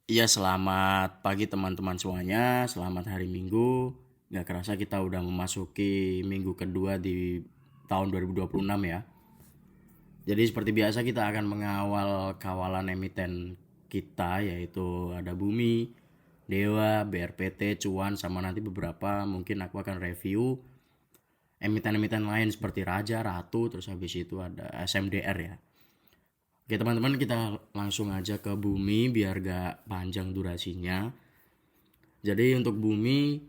Iya, selamat pagi teman-teman semuanya, selamat hari Minggu. Nggak kerasa kita udah memasuki minggu kedua di tahun 2026 ya. Jadi seperti biasa kita akan mengawal kawalan emiten kita, yaitu ada Bumi, Dewa, BRPT, Cuan, sama nanti beberapa mungkin aku akan review emiten-emiten lain seperti Raja, Ratu, terus habis itu ada SMDR ya. Oke teman-teman, kita langsung aja ke Bumi biar gak panjang durasinya. Jadi untuk Bumi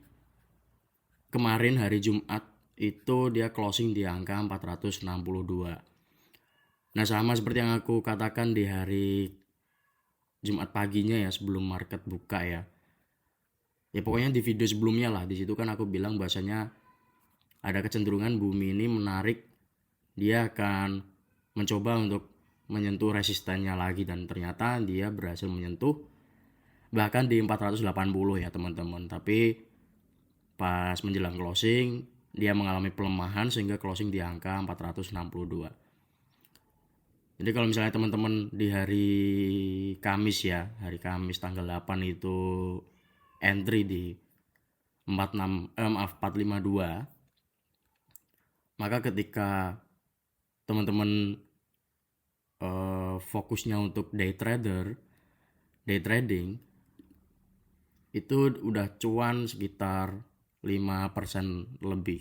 kemarin hari Jumat itu dia closing di angka 462. Nah, sama seperti yang aku katakan di hari Jumat paginya ya, sebelum market buka ya. Ya pokoknya di video sebelumnya lah, di situ kan aku bilang bahasanya ada kecenderungan Bumi ini menarik, dia akan mencoba untuk menyentuh resistennya lagi, dan ternyata dia berhasil menyentuh bahkan di 480 ya teman-teman. Tapi pas menjelang closing dia mengalami pelemahan sehingga closing di angka 462. Jadi kalau misalnya teman-teman di hari Kamis ya, hari Kamis tanggal 8 itu entry di 452, maka ketika teman-teman fokusnya untuk day trading itu udah cuan sekitar 5% lebih.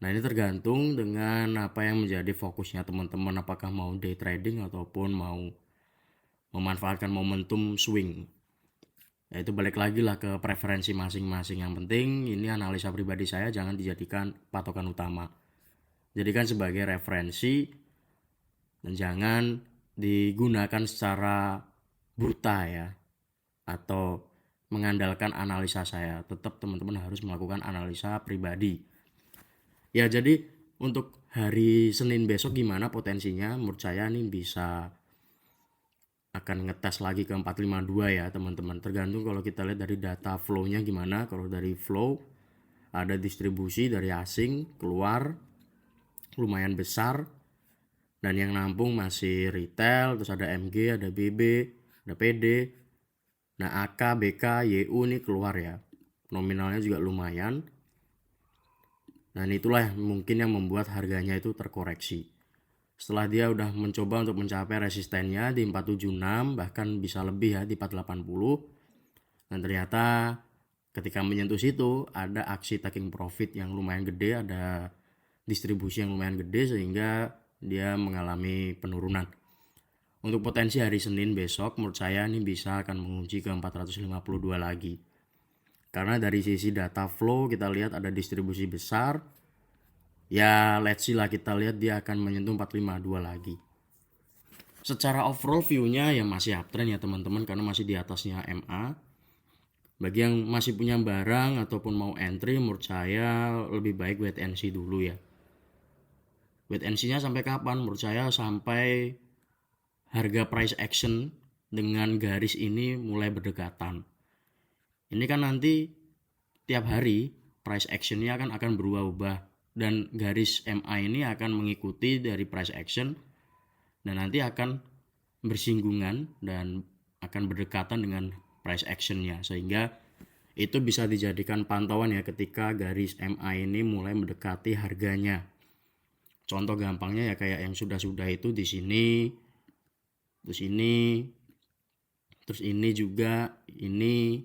Nah, ini tergantung dengan apa yang menjadi fokusnya teman-teman, apakah mau day trading ataupun mau memanfaatkan momentum swing. Ya itu balik lagi lah ke preferensi masing-masing. Yang penting ini analisa pribadi saya, jangan dijadikan patokan utama. Jadikan sebagai referensi dan jangan digunakan secara buta ya, atau mengandalkan analisa saya. Tetap teman-teman harus melakukan analisa pribadi. Ya jadi untuk hari Senin besok gimana potensinya? Menurut saya nih bisa akan ngetes lagi ke 452 ya teman-teman. Tergantung kalau kita lihat dari data flow-nya gimana. Kalau dari flow ada distribusi dari asing keluar lumayan besar, dan yang nampung masih retail, terus ada MG, ada BB, ada PD. Nah, AK, BK, YU nih keluar ya. Nominalnya juga lumayan. Dan itulah mungkin yang membuat harganya itu terkoreksi. Setelah dia udah mencoba untuk mencapai resistennya di 476, bahkan bisa lebih ya di 480. Dan ternyata ketika menyentuh situ ada aksi taking profit yang lumayan gede, ada distribusi yang lumayan gede sehingga dia mengalami penurunan. Untuk potensi hari Senin besok menurut saya ini bisa akan menguji ke 452 lagi. Karena dari sisi data flow kita lihat ada distribusi besar. Ya let's see lah, kita lihat dia akan menyentuh 452 lagi. Secara overall view-nya ya masih uptrend ya teman-teman, karena masih di atasnya MA. Bagi yang masih punya barang ataupun mau entry, menurut saya lebih baik wait and see dulu ya. Wait and see-nya sampai kapan? Menurut saya sampai harga price action dengan garis ini mulai berdekatan. Ini kan nanti tiap hari price action-nya akan berubah-ubah, dan garis MA ini akan mengikuti dari price action dan nanti akan bersinggungan dan akan berdekatan dengan price action-nya, sehingga itu bisa dijadikan pantauan ya ketika garis MA ini mulai mendekati harganya. Contoh gampangnya ya kayak yang sudah-sudah itu di sini, terus ini, terus ini juga, ini.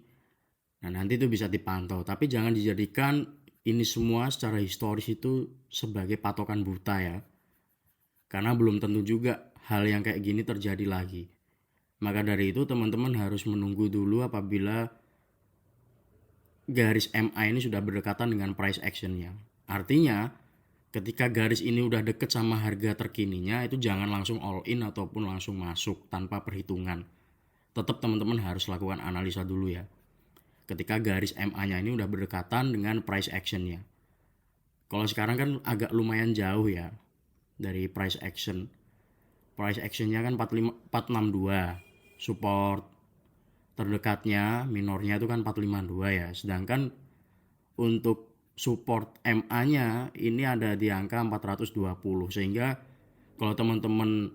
Nah, nanti itu bisa dipantau, tapi jangan dijadikan ini semua secara historis itu sebagai patokan buta ya. Karena belum tentu juga hal yang kayak gini terjadi lagi. Maka dari itu teman-teman harus menunggu dulu apabila garis MA ini sudah berdekatan dengan price actionnya. Artinya ketika garis ini udah deket sama harga terkininya, itu jangan langsung all in ataupun langsung masuk tanpa perhitungan. Tetap teman-teman harus lakukan analisa dulu ya. Ketika garis MA-nya ini udah berdekatan dengan price actionnya. Kalau sekarang kan agak lumayan jauh ya dari price action. Price actionnya kan 462, support terdekatnya minornya itu kan 452 ya. Sedangkan untuk support MA-nya ini ada di angka 420, sehingga kalau teman-teman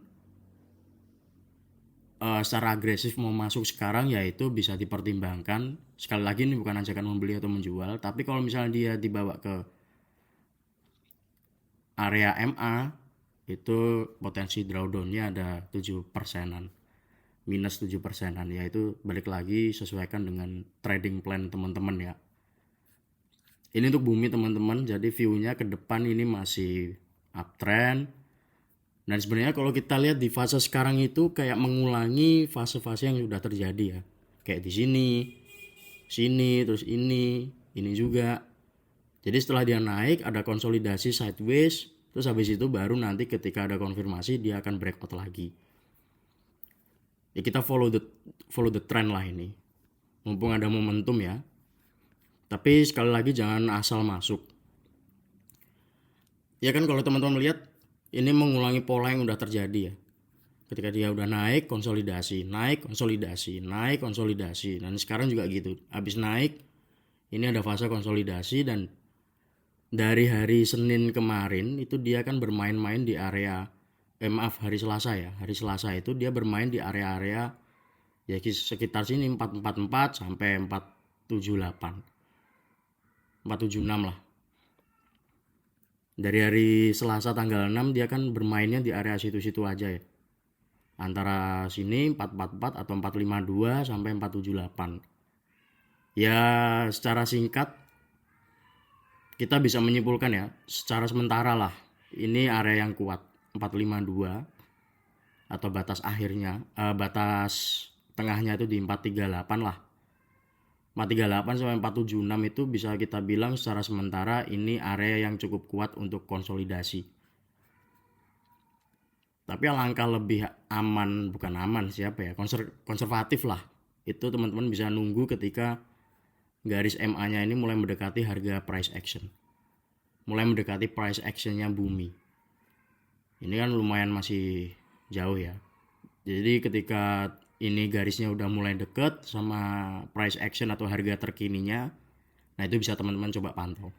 secara agresif mau masuk sekarang, yaitu bisa dipertimbangkan. Sekali lagi ini bukan ajakan membeli atau menjual, tapi kalau misalnya dia dibawa ke area MA itu potensi drawdownnya ada 7%-an, minus 7%-an, yaitu balik lagi sesuaikan dengan trading plan teman-teman ya. Ini untuk bumi teman-teman, jadi view-nya ke depan ini masih uptrend. Dan sebenarnya kalau kita lihat di fase sekarang itu kayak mengulangi fase-fase yang sudah terjadi ya. Kayak di sini, terus ini juga. Jadi setelah dia naik ada konsolidasi sideways, terus habis itu baru nanti ketika ada konfirmasi dia akan breakout lagi. Ya kita follow the trend lah ini. Mumpung ada momentum ya. Tapi sekali lagi jangan asal masuk. Ya kan kalau teman-teman lihat ini mengulangi pola yang udah terjadi ya. Ketika dia udah naik konsolidasi, naik konsolidasi, naik konsolidasi. Dan sekarang juga gitu. Habis naik ini ada fase konsolidasi, dan dari hari Senin kemarin itu dia kan bermain-main di area hari Selasa ya. Hari Selasa itu dia bermain di area-area ya sekitar sini 444 sampai 478. 476 lah. Dari hari Selasa tanggal 6 dia kan bermainnya di area situ-situ aja ya. Antara sini 444 atau 452 sampai 478. Ya secara singkat kita bisa menyimpulkan ya, secara sementara lah ini area yang kuat 452 atau batas akhirnya, batas tengahnya itu di 438 lah. 438 sampai 476 itu bisa kita bilang secara sementara ini area yang cukup kuat untuk konsolidasi. Tapi alangkah lebih aman, bukan aman siapa ya, konservatif lah. Itu teman-teman bisa nunggu ketika garis MA-nya ini mulai mendekati harga price action. Mulai mendekati price action-nya bumi. Ini kan lumayan masih jauh ya. Jadi ketika ini garisnya udah mulai deket sama price action atau harga terkininya, nah itu bisa teman-teman coba pantau.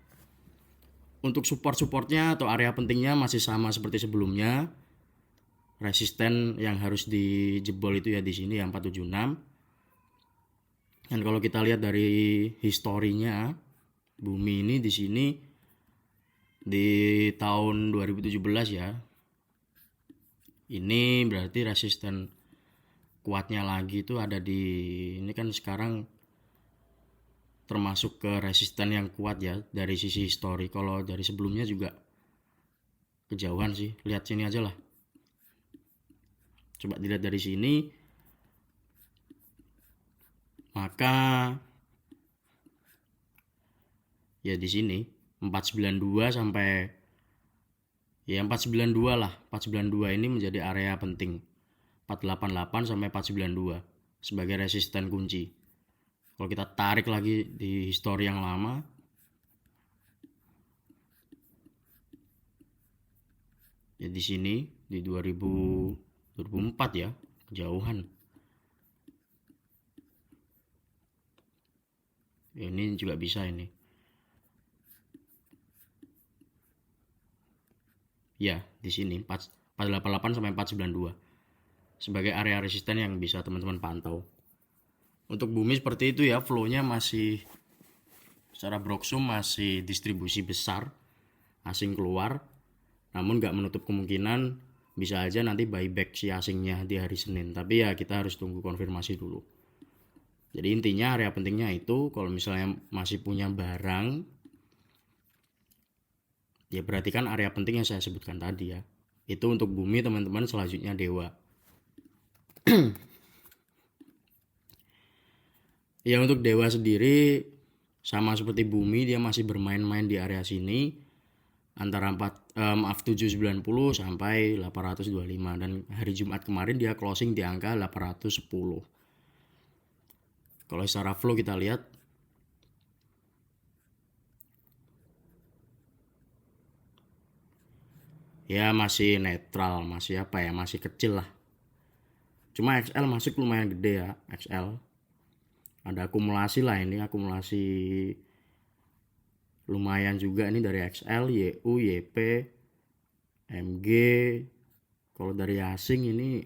Untuk support-supportnya atau area pentingnya masih sama seperti sebelumnya. Resisten yang harus dijebol itu ya di sini yang 476. Dan kalau kita lihat dari historinya, bumi ini di sini di tahun 2017 ya. Ini berarti resisten kuatnya lagi itu ada di ini kan sekarang termasuk ke resisten yang kuat ya dari sisi histori. Kalau dari sebelumnya juga kejauhan sih. Lihat sini aja lah. Coba dilihat dari sini, maka ya di sini 492 sampai ya 492 lah. 492 ini menjadi area penting. 488 sampai 492 sebagai resisten kunci. Kalau kita tarik lagi di histori yang lama, ya di sini di 2004 ya, kejauhan. Ya, ini juga bisa ini. Ya, di sini 488 sampai 492 sebagai area resisten yang bisa teman-teman pantau. Untuk bumi seperti itu ya, flow-nya masih secara broksum masih distribusi besar, asing keluar, namun nggak menutup kemungkinan bisa aja nanti buyback si asingnya di hari Senin. Tapi ya kita harus tunggu konfirmasi dulu. Jadi intinya area pentingnya itu kalau misalnya masih punya barang, ya berarti kan area penting yang saya sebutkan tadi ya. Itu untuk bumi teman-teman, selanjutnya dewa. Ya untuk dewa sendiri sama seperti bumi, dia masih bermain-main di area sini antara 790 sampai 825, dan hari Jumat kemarin dia closing di angka 810. Kalau secara flow kita lihat ya masih netral, masih apa ya, masih kecil lah. Cuma XL masuk lumayan gede ya, XL. Ada akumulasi lah ini, akumulasi lumayan juga ini dari XL, YU, YP, MG. Kalau dari asing ini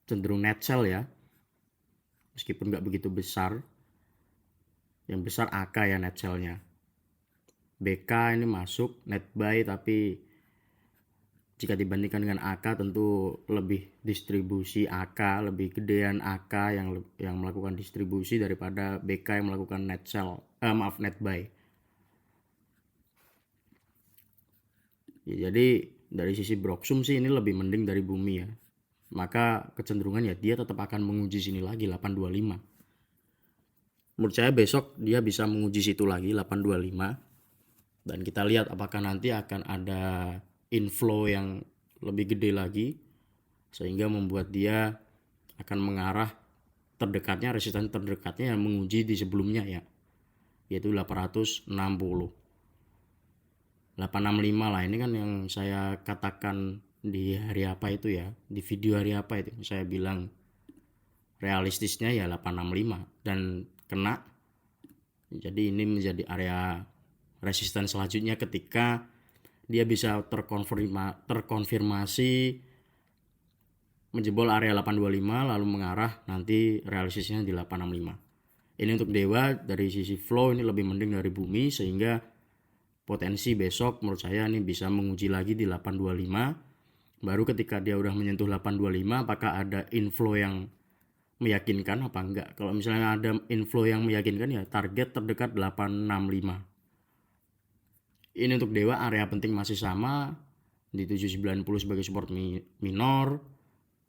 cenderung net sell ya, meskipun nggak begitu besar. Yang besar AK ya net sell-nya. BK ini masuk net buy, tapi jika dibandingkan dengan AK tentu lebih distribusi AK, lebih gedean AK yang melakukan distribusi daripada BK yang melakukan net sell, net buy. Ya, jadi dari sisi Broksum sih ini lebih mending dari Bumi ya. Maka kecenderungan ya dia tetap akan menguji sini lagi 825. Menurut saya besok dia bisa menguji situ lagi 825. Dan kita lihat apakah nanti akan ada inflow yang lebih gede lagi sehingga membuat dia akan mengarah terdekatnya, resisten terdekatnya yang menguji di sebelumnya ya, yaitu 860. 865 lah, ini kan yang saya katakan di hari apa itu ya, di video hari apa itu saya bilang realistisnya ya 865 dan kena. Jadi ini menjadi area resisten selanjutnya ketika dia bisa terkonfirmasi menjebol area 825 lalu mengarah nanti realistisnya di 865. Ini untuk Dewa. Dari sisi flow ini lebih mending dari Bumi, sehingga potensi besok menurut saya ini bisa menguji lagi di 825. Baru ketika dia udah menyentuh 825 apakah ada inflow yang meyakinkan apa enggak. Kalau misalnya ada inflow yang meyakinkan ya target terdekat 865. Ini untuk Dewa area penting masih sama di 790 sebagai support minor,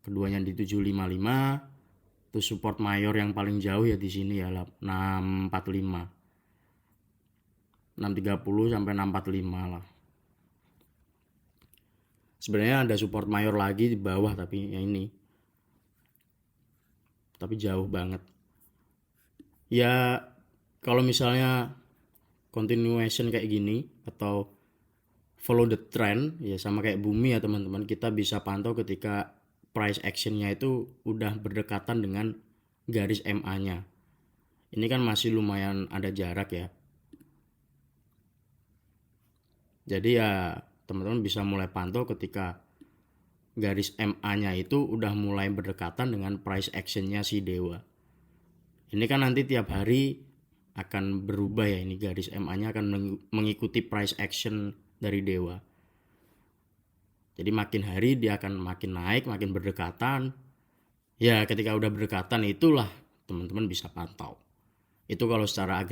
keduanya di 755. Terus support mayor yang paling jauh ya di sini ya 645. 630 sampai 645 lah. Sebenarnya ada support mayor lagi di bawah tapi ya ini. Tapi jauh banget. Ya kalau misalnya continuation kayak gini atau follow the trend ya sama kayak Bumi ya teman-teman, kita bisa pantau ketika price actionnya itu udah berdekatan dengan garis MA-nya. Ini kan masih lumayan ada jarak ya. Jadi ya teman-teman bisa mulai pantau ketika garis MA-nya itu udah mulai berdekatan dengan price actionnya si Dewa. Ini kan nanti tiap hari akan berubah ya, ini garis MA-nya akan mengikuti price action dari Dewa. Jadi makin hari dia akan makin naik, makin berdekatan. Ya ketika udah berdekatan itulah teman-teman bisa pantau. Itu kalau secara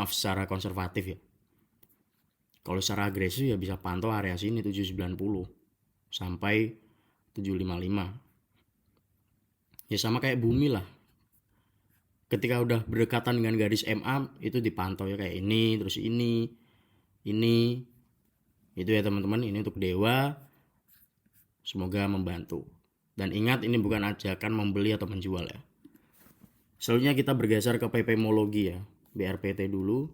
secara konservatif ya. Kalau secara agresif ya bisa pantau area sini 790 sampai 755. Ya sama kayak Bumi lah. Ketika udah berdekatan dengan garis MA itu dipantau ya kayak ini, terus ini. Itu ya teman-teman, ini untuk Dewa. Semoga membantu. Dan ingat ini bukan ajakan membeli atau menjual ya. Selanjutnya kita bergeser ke PPMologi ya. BRPT dulu.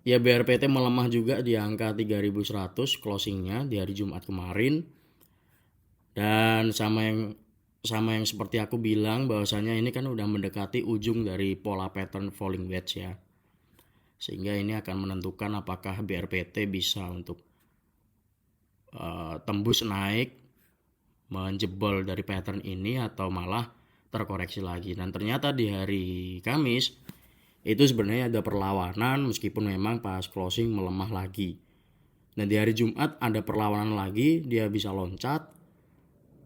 Ya BRPT melemah juga di angka 3100 closingnya di hari Jumat kemarin. Dan sama yang seperti aku bilang bahwasanya ini kan udah mendekati ujung dari pola pattern falling wedge ya. Sehingga ini akan menentukan apakah BRPT bisa untuk tembus naik menjebol dari pattern ini atau malah terkoreksi lagi. Dan ternyata di hari Kamis itu sebenarnya ada perlawanan meskipun memang pas closing melemah lagi. Dan di hari Jumat ada perlawanan lagi, dia bisa loncat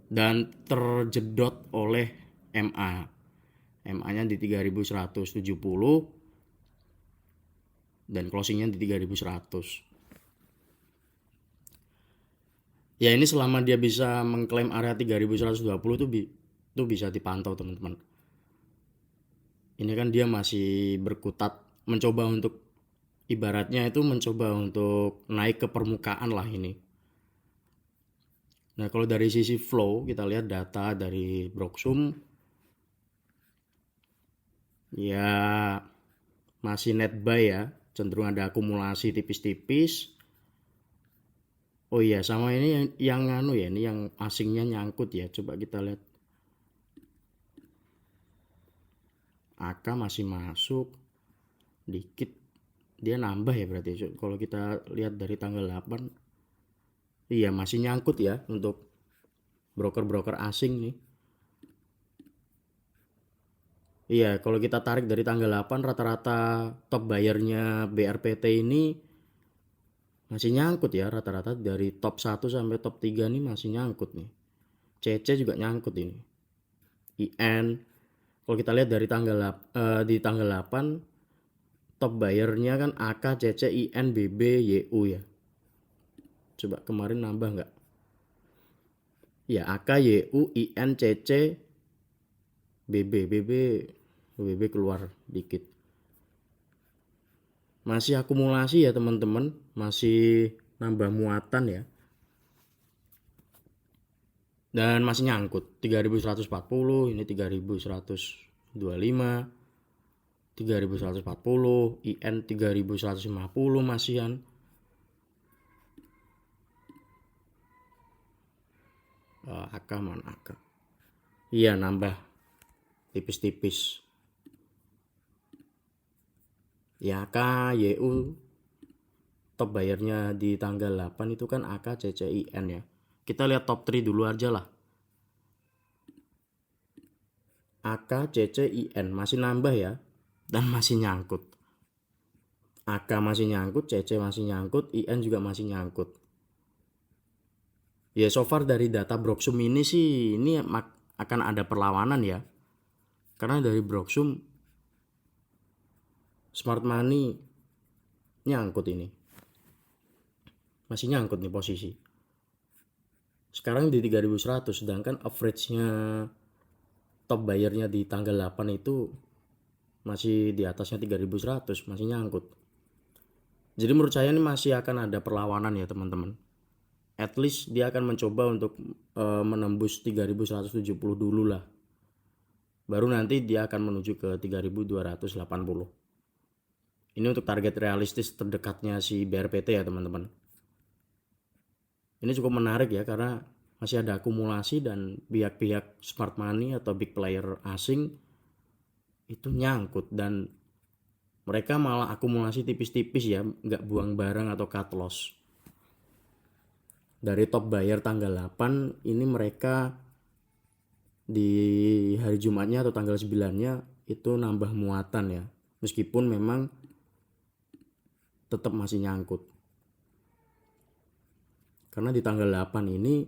dan terjedot oleh MA. MA-nya di 3170 dan closingnya di 3100. Ya ini selama dia bisa mengklaim area 3120 itu bisa dipantau teman-teman. Ini kan dia masih berkutat mencoba untuk ibaratnya itu mencoba untuk naik ke permukaan lah ini. Nah kalau dari sisi flow kita lihat data dari Broksum ya masih net buy ya, cenderung ada akumulasi tipis-tipis. Oh iya sama ini yang anu ya, ini yang asingnya nyangkut ya, coba kita lihat. AK masih masuk dikit, dia nambah ya berarti kalau kita lihat dari tanggal 8 Iya, masih nyangkut ya untuk broker-broker asing nih. Iya, kalau kita tarik dari tanggal 8 rata-rata top bayarnya BRPT ini masih nyangkut ya, rata-rata dari top 1 sampai top 3 nih masih nyangkut nih. CC juga nyangkut ini. IN kalau kita lihat dari di tanggal 8 top bayarnya kan AK, CC, IN, BB, YU ya. Coba kemarin nambah nggak? Ya, AK, YU, IN, CC, BB keluar dikit. Masih akumulasi ya teman-teman, masih nambah muatan ya. Dan masih nyangkut 3140, ini 3125, 3140, IN 3150 masihan. AK mana AK? Iya, nambah tipis-tipis. Ya, AK, YU top bayarnya di tanggal 8 itu kan AK, CC, IN ya. Kita lihat top 3 dulu aja lah. AK, CC, IN masih nambah ya, dan masih nyangkut. AK masih nyangkut, CC masih nyangkut, IN juga masih nyangkut. Ya, so far dari data Broksum ini sih ini akan ada perlawanan ya. Karena dari Broksum smart money nyangkut ini. Masih nyangkut nih posisi. Sekarang di 3100, sedangkan average-nya top bayarnya di tanggal 8 itu masih di atasnya 3100, masih nyangkut. Jadi menurut saya ini masih akan ada perlawanan ya teman-teman. At least dia akan mencoba untuk menembus 3170 dulu lah. Baru nanti dia akan menuju ke 3280. Ini untuk target realistis terdekatnya si BRPT ya teman-teman. Ini cukup menarik ya karena masih ada akumulasi dan pihak-pihak smart money atau big player asing itu nyangkut dan mereka malah akumulasi tipis-tipis ya, nggak buang barang atau cut loss. Dari top buyer tanggal 8 ini mereka di hari Jumatnya atau tanggal 9-nya itu nambah muatan ya, meskipun memang tetap masih nyangkut. Karena di tanggal 8 ini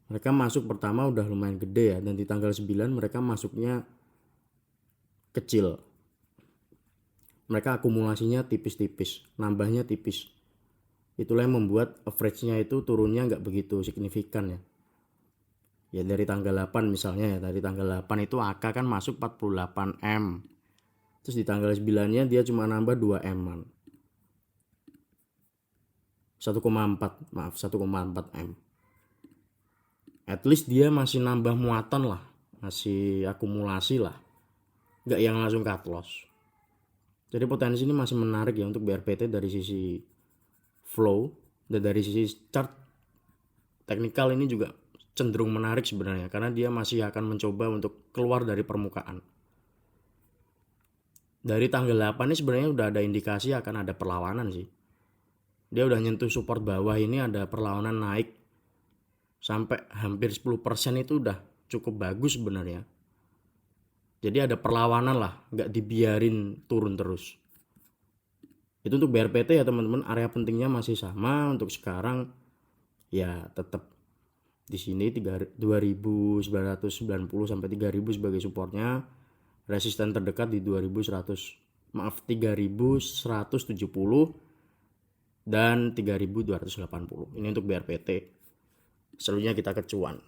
mereka masuk pertama udah lumayan gede ya, dan di tanggal 9 mereka masuknya kecil. Mereka akumulasinya tipis-tipis, nambahnya tipis. Itulah yang membuat average-nya itu turunnya nggak begitu signifikan ya. Ya dari tanggal 8 misalnya ya, dari tanggal 8 itu AK kan masuk 48M. Terus di tanggal 9-nya dia cuma nambah 2M-an. 1,4 M. At least dia masih nambah muatan lah, masih akumulasi lah, nggak yang langsung cut loss. Jadi potensi ini masih menarik ya untuk BRPT dari sisi flow, dan dari sisi chart teknikal ini juga cenderung menarik sebenarnya karena dia masih akan mencoba untuk keluar dari permukaan. Dari tanggal 8 ini sebenarnya udah ada indikasi akan ada perlawanan sih. Dia udah nyentuh support bawah, ini ada perlawanan naik sampai hampir 10% itu udah cukup bagus sebenarnya. Jadi ada perlawanan lah, nggak dibiarin turun terus. Itu untuk BRPT ya teman-teman, area pentingnya masih sama untuk sekarang ya, tetap di sini 2990 sampai 3000 sebagai supportnya. Resisten terdekat di 3170 dan 3280. Ini untuk BRPT. Selanjutnya kita ke cuan.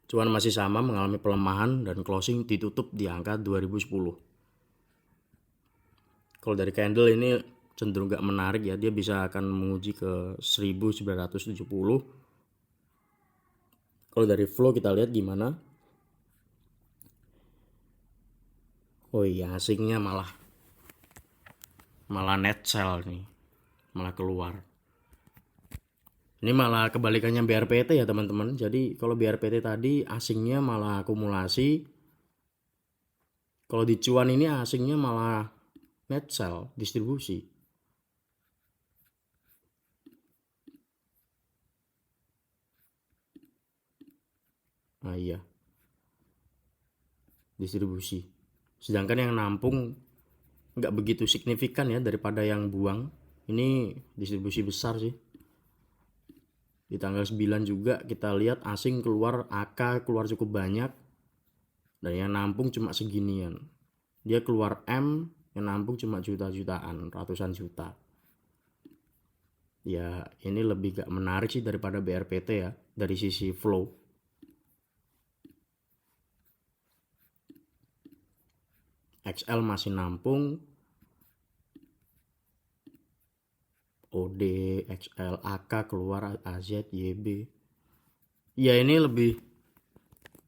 Cuan masih sama mengalami pelemahan dan closing ditutup di angka 2010. Kalau dari candle ini cenderung gak menarik ya, dia bisa akan menguji ke 1970. Kalau dari flow kita lihat gimana. Oh iya, asingnya malah net sell nih, malah keluar. Ini malah kebalikannya BRPT ya teman-teman. Jadi kalau BRPT tadi asingnya malah akumulasi, kalau di cuan ini asingnya malah net sell, distribusi. Nah iya, distribusi. Sedangkan yang nampung nggak begitu signifikan ya daripada yang buang. Ini distribusi besar sih. Di tanggal 9 juga kita lihat asing keluar, AK keluar cukup banyak. Dan yang nampung cuma seginian. Dia keluar M, yang nampung cuma juta-jutaan, ratusan juta. Ya ini lebih gak menarik sih daripada BRPT ya, dari sisi flow. XL masih nampung, OD, XL, AK keluar, AZ, YB. Ya ini lebih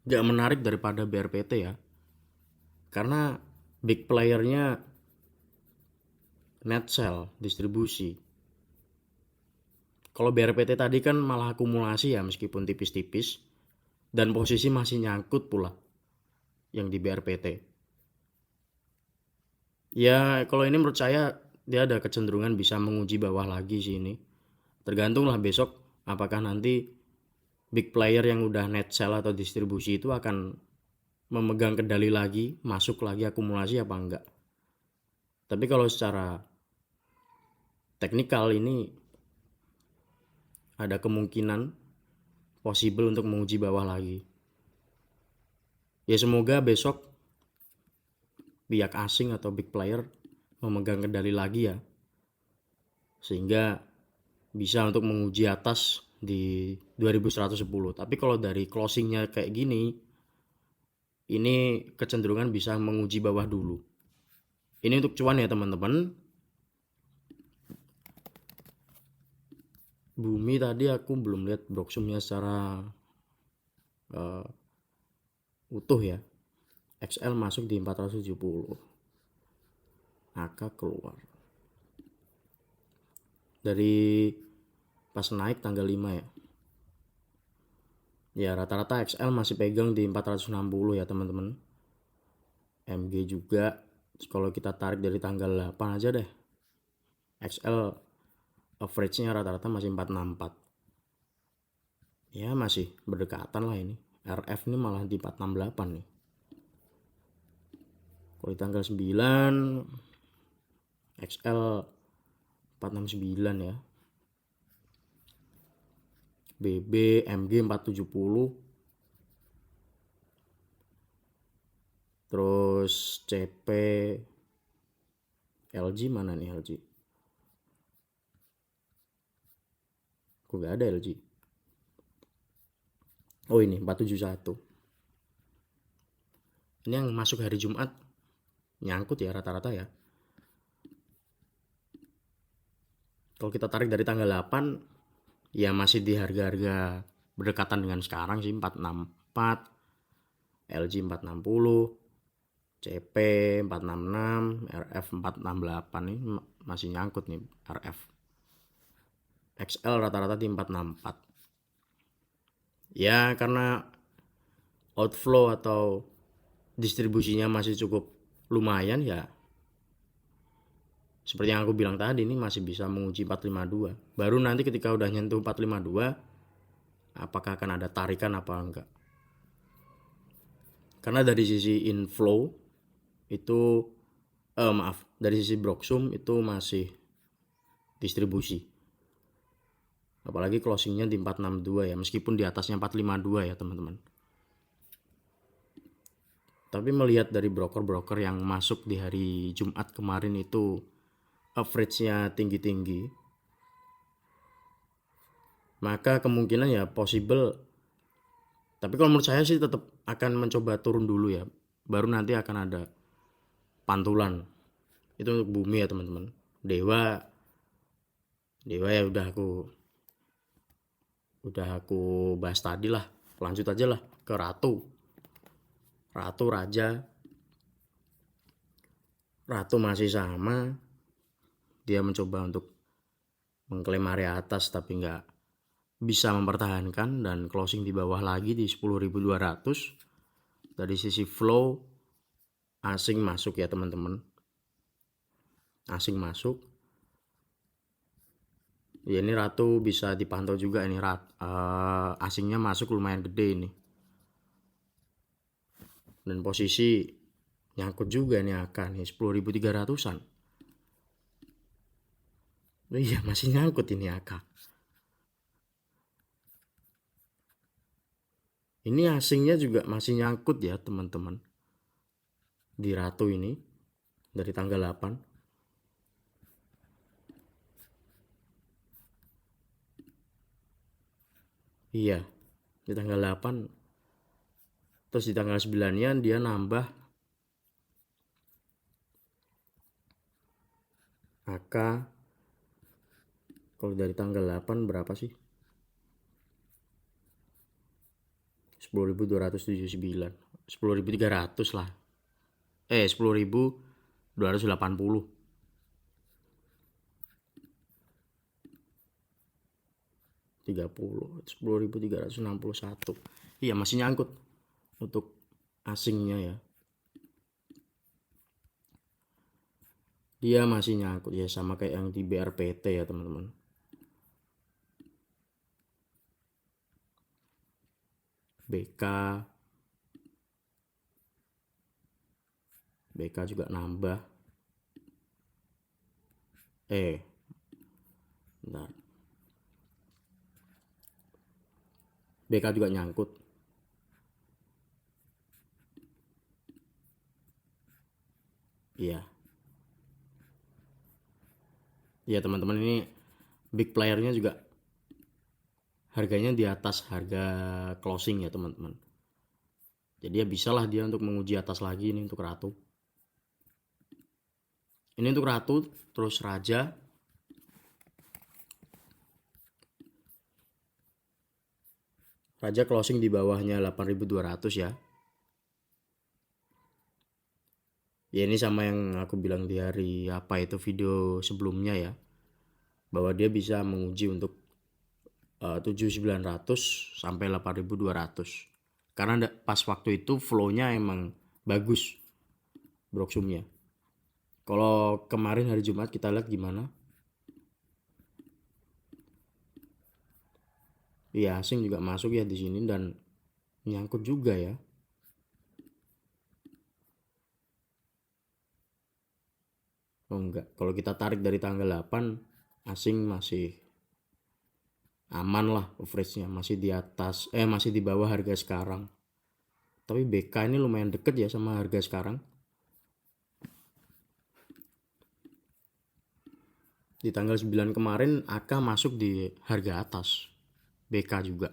gak menarik daripada BRPT ya. Karena big playernya net sell, distribusi. Kalau BRPT tadi kan malah akumulasi ya meskipun tipis-tipis. Dan posisi masih nyangkut pula yang di BRPT. Ya kalau ini menurut saya dia ada kecenderungan bisa menguji bawah lagi sih ini. Tergantung lah besok apakah nanti big player yang udah net sell atau distribusi itu akan memegang kendali lagi, masuk lagi akumulasi apa enggak. Tapi kalau secara teknikal ini ada kemungkinan possible untuk menguji bawah lagi. Ya semoga besok pihak asing atau big player memegang kendali lagi ya. Sehingga bisa untuk menguji atas di 2110. Tapi kalau dari closingnya kayak gini, ini kecenderungan bisa menguji bawah dulu. Ini untuk cuan ya teman-teman. Bumi tadi aku belum lihat broksumnya secara utuh ya. XL masuk di 470. AK keluar. Dari pas naik tanggal 5 ya. Ya rata-rata XL masih pegang di 460 ya teman-teman. MG juga. Kalau kita tarik dari tanggal 8 aja deh. XL average-nya rata-rata masih 464. Ya masih berdekatan lah ini. RF ini malah di 468 nih. Kalau di tanggal 9 XL 469 ya. BB MG 470. Terus CP LG mana nih LG? Kok gak ada LG? Oh ini 471. Ini yang masuk hari Jumat nyangkut ya rata-rata ya. Kalau kita tarik dari tanggal 8 ya masih di harga-harga berdekatan dengan sekarang sih 464, LG 460, CP 466, RF 468 nih masih nyangkut nih RF. XL rata-rata di 464. Ya karena outflow atau distribusinya masih cukup lumayan ya. Seperti yang aku bilang tadi ini masih bisa menguji 452. Baru nanti ketika udah nyentuh 452 apakah akan ada tarikan apa enggak. Karena dari sisi inflow itu dari sisi Broksum itu masih distribusi. Apalagi closingnya di 462 ya, meskipun di atasnya 452 ya teman-teman. Tapi melihat dari broker-broker yang masuk di hari Jumat kemarin itu average-nya tinggi-tinggi, maka kemungkinan ya possible. Tapi kalau menurut saya sih tetap akan mencoba turun dulu ya. Baru nanti akan ada pantulan. Itu untuk bumi ya teman-teman. Dewa ya udah aku bahas tadi lah. Lanjut aja lah ke Ratu Raja. Ratu masih sama. Dia mencoba untuk mengklaim area atas tapi nggak bisa mempertahankan dan closing di bawah lagi di 10.200. Dari sisi flow asing masuk ya teman-teman. Asing masuk. Ya ini Ratu bisa dipantau juga ini asingnya masuk lumayan gede ini. Dan posisi nyangkut juga nih AK nih 10.300-an. Iya, masih nyangkut ini AK. Ini asingnya juga masih nyangkut ya teman-teman. Di Ratu ini dari tanggal 8. Iya, di tanggal 8. Terus di tanggal 9-nya dia nambah AK. Kalau dari tanggal 8 berapa sih? 10.279. 10.300 lah. 10.280. 10.361. Iya, masih nyangkut untuk asingnya ya. Dia masih nyangkut ya, sama kayak yang di BRPT ya teman-teman. BK juga nambah. Bentar. BK juga nyangkut. Iya. Ya teman-teman, ini big playernya juga harganya di atas harga closing ya teman-teman. Jadi ya bisalah dia untuk menguji atas lagi ini untuk Ratu. Ini untuk Ratu, terus Raja. Raja closing di bawahnya 8.200 ya. Ya ini sama yang aku bilang di hari apa itu video sebelumnya ya. Bahwa dia bisa menguji untuk 7.900 sampai 8.200. Karena pas waktu itu flow-nya emang bagus Broksumnya. Kalau kemarin hari Jumat kita lihat gimana? Iya, asing juga masuk ya di sini dan nyangkut juga ya. Oh enggak, kalau kita tarik dari tanggal 8, asing masih aman lah average-nya, masih di atas, masih di bawah harga sekarang. Tapi BK ini lumayan deket ya sama harga sekarang. Di tanggal 9 kemarin AK masuk di harga atas, BK juga.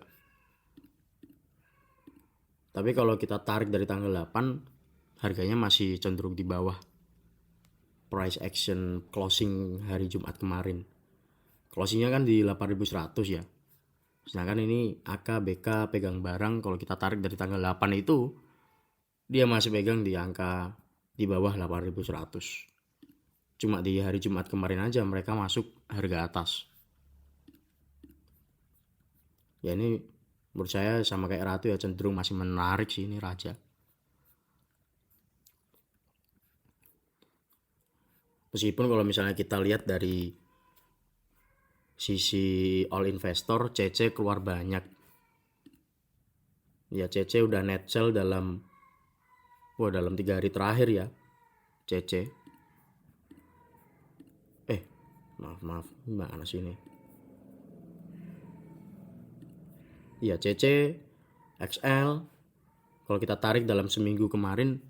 Tapi kalau kita tarik dari tanggal 8, harganya masih cenderung di bawah price action closing hari Jumat kemarin. Closingnya kan di 8.100 ya. Sedangkan ini AK, BK pegang barang, kalau kita tarik dari tanggal 8 itu dia masih pegang di angka di bawah 8.100. Cuma di hari Jumat kemarin aja mereka masuk harga atas. Ya ini menurut saya sama kayak Ratu ya, cenderung masih menarik sih ini Raja. Meskipun kalau misalnya kita lihat dari sisi all investor, CC keluar banyak. Ya CC udah net sell dalam 3 hari terakhir ya. CC. Maaf, gimana sih ini? Ya CC, XL. Kalau kita tarik dalam seminggu kemarin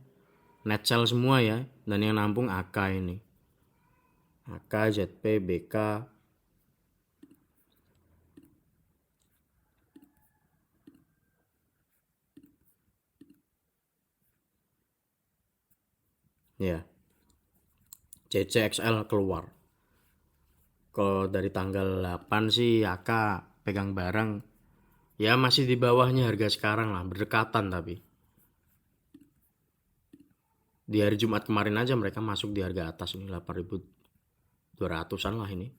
net sell semua ya, dan yang nampung AK ini. AK, ZP, BK. Ya. CC, XL keluar. Kalau dari tanggal 8 sih AK pegang barang ya masih di bawahnya harga sekarang lah, berdekatan tapi. Di hari Jumat kemarin aja mereka masuk di harga atas ini 8.200-an lah ini.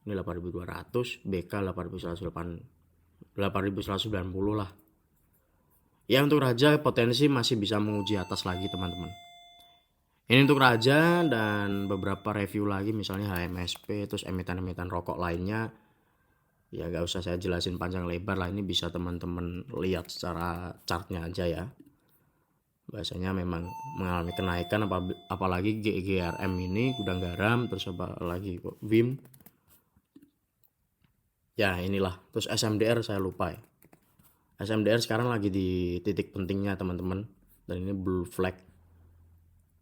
Ini 8.200, BK 8.190 lah. Ya untuk Raja potensi masih bisa menguji atas lagi teman-teman. Ini untuk Raja dan beberapa review lagi misalnya HMSP terus emiten-emiten rokok lainnya. Ya gak usah saya jelasin panjang lebar lah, ini bisa teman-teman lihat secara chartnya aja ya. Biasanya memang mengalami kenaikan, apalagi GRM ini gudang garam, terus apa lagi kok WIM. Ya inilah, terus SMDR saya lupa ya. SMDR sekarang lagi di titik pentingnya teman-teman, dan ini blue flag.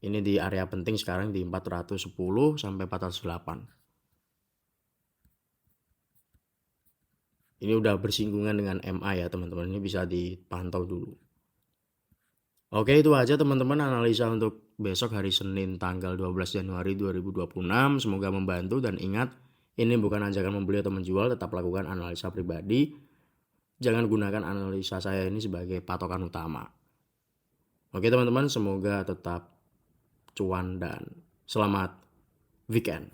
Ini di area penting sekarang di 410 sampai 408. Ini udah bersinggungan dengan MA ya teman-teman, ini bisa dipantau dulu. Oke, itu aja teman-teman analisa untuk besok hari Senin tanggal 12 Januari 2026. Semoga membantu, dan ingat, ini bukan ajakan membeli atau menjual, tetap lakukan analisa pribadi. Jangan gunakan analisa saya ini sebagai patokan utama. Oke teman-teman, semoga tetap cuan dan selamat weekend.